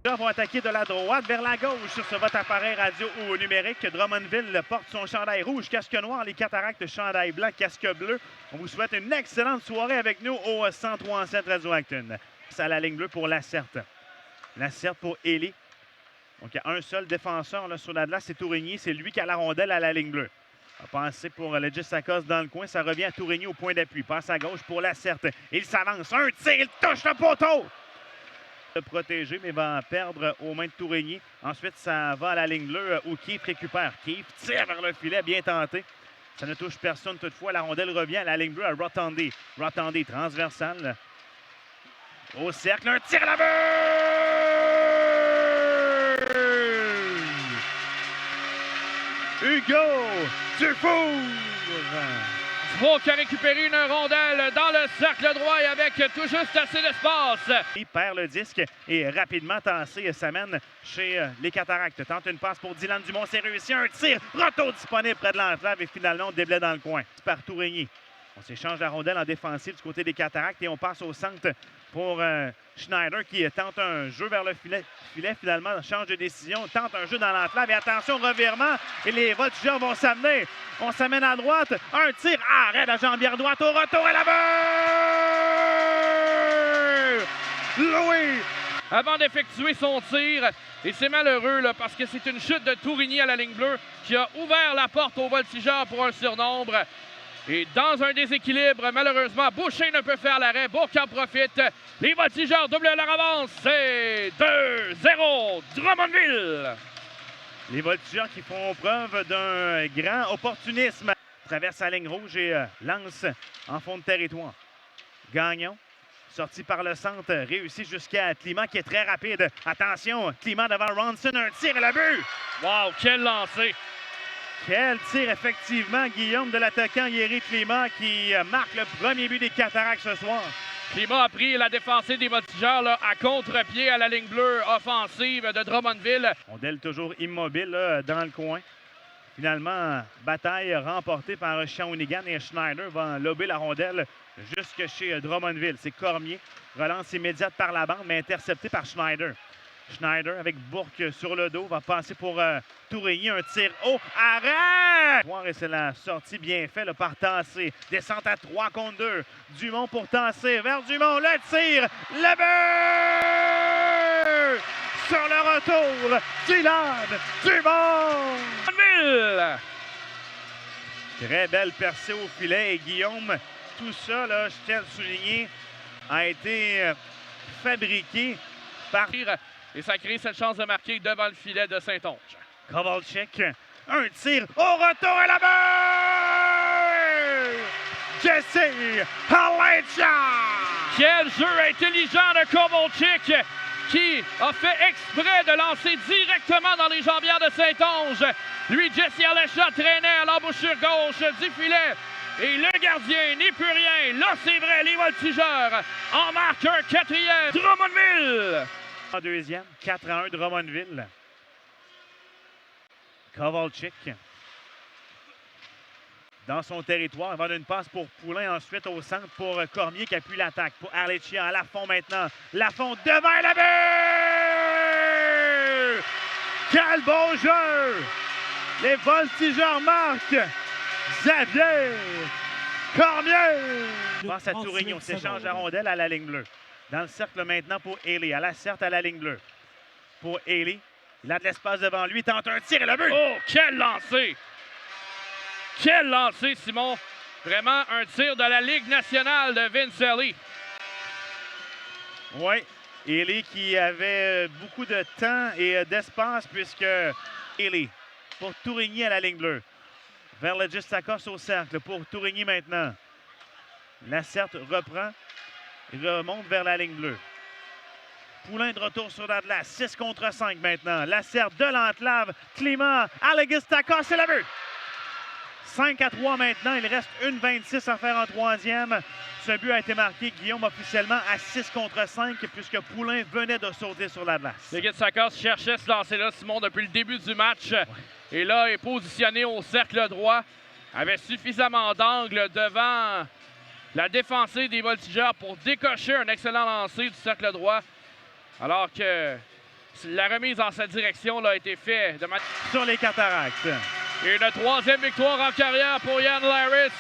Vont attaquer de la droite vers la gauche sur votre appareil radio ou numérique. Drummondville porte son chandail rouge, casque noir, les Cataractes chandail blanc, casque bleu. On vous souhaite une excellente soirée avec nous au 103.7 Radio-Acton. C'est à la ligne bleue pour Lacerte. Lacerte pour Élie. Donc, il y a un seul défenseur là, sur la glace, c'est Tourigny. C'est lui qui a la rondelle à la ligne bleue. On va passer pour Legis Sakos dans le coin. Ça revient à Tourigny au point d'appui. Passe à gauche pour Lacerte. Il s'avance. Un tir, il touche le poteau. Protégé, mais va perdre aux mains de Tourigny. Ensuite, ça va à la ligne bleue où Keefe récupère. Keefe tire vers le filet, bien tenté. Ça ne touche personne toutefois. La rondelle revient à la ligne bleue à Rotondi. Rotondi, transversal. Au cercle, un tir à la but! Hugo Dufour! Dufour qui a récupéré une rondelle dans le cercle droit et avec tout juste assez d'espace. Il perd le disque et rapidement tassé s'amène chez les Cataractes. Tente une passe pour Dylan Dumont, c'est réussi. Un tir, retour disponible près de l'enclave et finalement on déblaye dans le coin. Par Tourigny. On s'échange la rondelle en défensive du côté des Cataractes et on passe au centre pour Schneider qui tente un jeu vers le filet. Finalement change de décision, tente un jeu dans l'enclave et attention, revirement et les voltigeurs vont s'amener. On s'amène à droite, un tir, arrêt de la jambière droite au retour à la but! Louis! Avant d'effectuer son tir, et c'est malheureux là, parce que c'est une chute de Tourigny à la ligne bleue qui a ouvert la porte aux voltigeurs pour un surnombre. Et dans un déséquilibre, malheureusement, Boucher ne peut faire l'arrêt. Bourque en profite. Les voltigeurs doublent leur avance. C'est 2-0 Drummondville. Les voltigeurs qui font preuve d'un grand opportunisme. Traverse la ligne rouge et lance en fond de territoire. Gagnon, sorti par le centre, réussi jusqu'à Climat qui est très rapide. Attention, Climat devant Ronson, un tir et le but! Wow, quel lancer! Quel tir, effectivement, Guillaume, de l'attaquant Yeri Climat qui marque le premier but des Cataractes ce soir. Climat a pris la défensive des voltigeurs là, à contre-pied à la ligne bleue offensive de Drummondville. Rondelle toujours immobile là, dans le coin. Finalement, bataille remportée par Shawinigan et Schneider va lober la rondelle jusque chez Drummondville. C'est Cormier. Relance immédiate par la bande, mais interceptée par Schneider. Schneider avec Bourque sur le dos va passer pour Tourigny, un tir haut, arrêt! Et c'est la sortie bien faite par Tassé. Descente à 3 contre 2. Dumont pour Tassé, vers Dumont, le tir, le but! Sur le retour, Dylan Dumont! Très belle percée au filet et Guillaume, tout ça, là, je tiens à le souligner, a été fabriqué par... Et ça crée cette chance de marquer devant le filet de Saint-Onge. Kovalchik, un tir au retour à la barre! Jesse Halencha! Quel jeu intelligent de Kovalchik qui a fait exprès de lancer directement dans les jambières de Saint-Onge. Lui, Jesse Halencha traînait à l'embouchure gauche du filet. Et le gardien n'y peut rien. Là, c'est vrai, les voltigeurs en marquent un quatrième. Drummondville! En deuxième, 4-1 Drummondville. Kovalchik. Dans son territoire, il va donner une passe pour Poulain. Ensuite, au centre pour Cormier qui appuie l'attaque. Pour Arlecchia à Lafont maintenant. Lafont devant la but! Quel beau jeu! Les voltigeurs marquent. Xavier Cormier! Passe à Tourigny. On s'échange la rondelle à la ligne bleue. Dans le cercle maintenant pour Haley. À la cercle à la ligne bleue. Pour Haley. Il a de l'espace devant lui. Tente un tir et le but! Oh, quel lancer! Quel lancer, Simon! Vraiment un tir de la Ligue nationale de Vince Ely. Oui. Haley qui avait beaucoup de temps et d'espace puisque Haley pour Tourigny à la ligne bleue. Vers le Sakos au cercle pour Tourigny maintenant. Lacerte reprend. Il remonte vers la ligne bleue. Poulain de retour sur la glace. 6 contre 5 maintenant. Lacerte de l'enclave. Climat. Alegistakos, c'est le but. 5-3 maintenant. Il reste 1,26 à faire en troisième. Ce but a été marqué, Guillaume, officiellement à 6 contre 5 puisque Poulain venait de sauter sur la glace. Alegistakos cherchait ce lancer-là, Simon, depuis le début du match. Ouais. Et là, est positionné au cercle droit. Avait suffisamment d'angle devant la défensive des voltigeurs pour décocher un excellent lancer du cercle droit. Alors que La remise en sa direction là, a été faite sur les Cataractes. Et une troisième victoire en carrière pour Yann Larris.